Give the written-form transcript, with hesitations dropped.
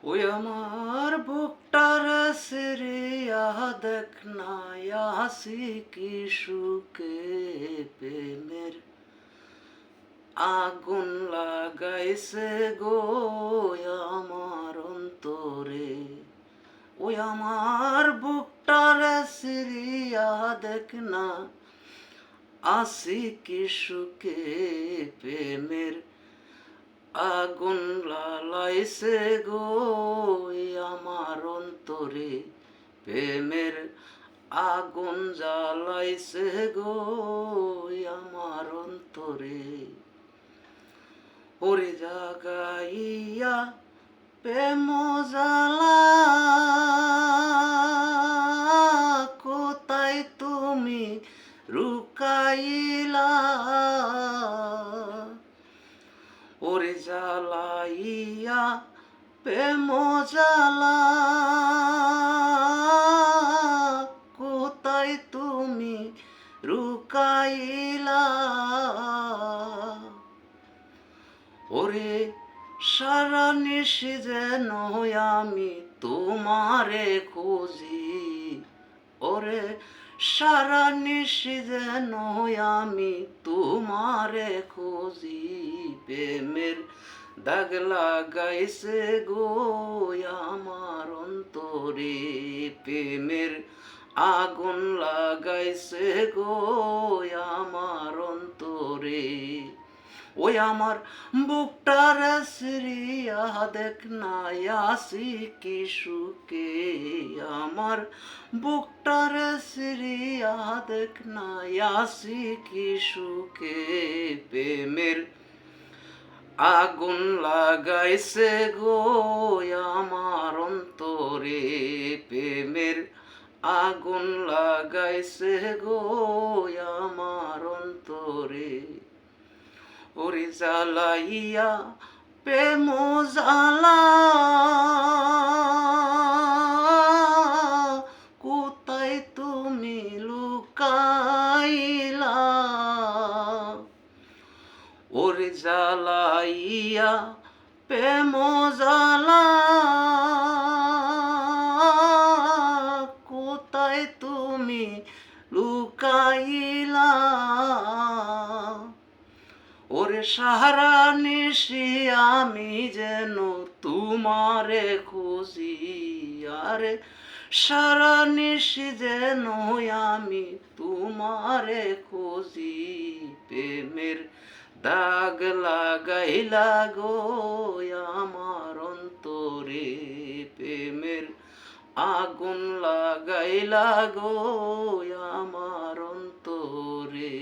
ওই আমার বুকটার সিরিয়া দেখ না আসি কি সুখে প্রেমের আগুন লাগাইছে গো আমার অন্তরে। ওই আমার বুকটার সিরিয়া দেখ না আসি কি সুখে প্রেমের আগুন লালাইছে গো আমার অন্তরে। প্রেমের আগুন জ্বালাইছে গো আমার অন্তরে। ওরে জাগাইয়া প্রেম জ্বালা কোথায় তুমি রুকাইলা। ওরে জ্বালাইয়া প্রেম জ্বালা কোথায় তুমি রুকাইলা। ওরে সারা নিশি যেন আমি তোমারে খুঁজি। ওরে সারা নিশি যেন আমি তোমারে খুঁজি। প্রেমের দাগ লাগাইছে গো আমার অন্তরে। প্রেমের আগুন লাগাইছে গো আমার অন্তরে। ওই আমার বুকটার সিরিয়া দেখ না আসি কি সুখে। আমার বুকটার সিরিয়া দেখ না আসি কি সুখে। প্রেমের আগুন লাগাইছে গো আমার অন্তরে। প্রেমের আগুন লাগাইছে গো আমার অন্তরে। ওরে জ্বালাইয়া প্রেম জ্বালা কোথায় তুমি লুকাইলা। ওরে জ্বালাইয়া প্রেম জ্বালা কোথায় তুমি লুকাইলা। ওরে সারা নিশি আমি যেন তোমারে খুঁজি। আরে সারা নিশি যেন আমি তোমারে খুঁজি। প্রেমের দাগ লাগাইলা গো আমার অন্তরে। প্রেমের আগুন লাগাইলা গো আমার অন্তরে।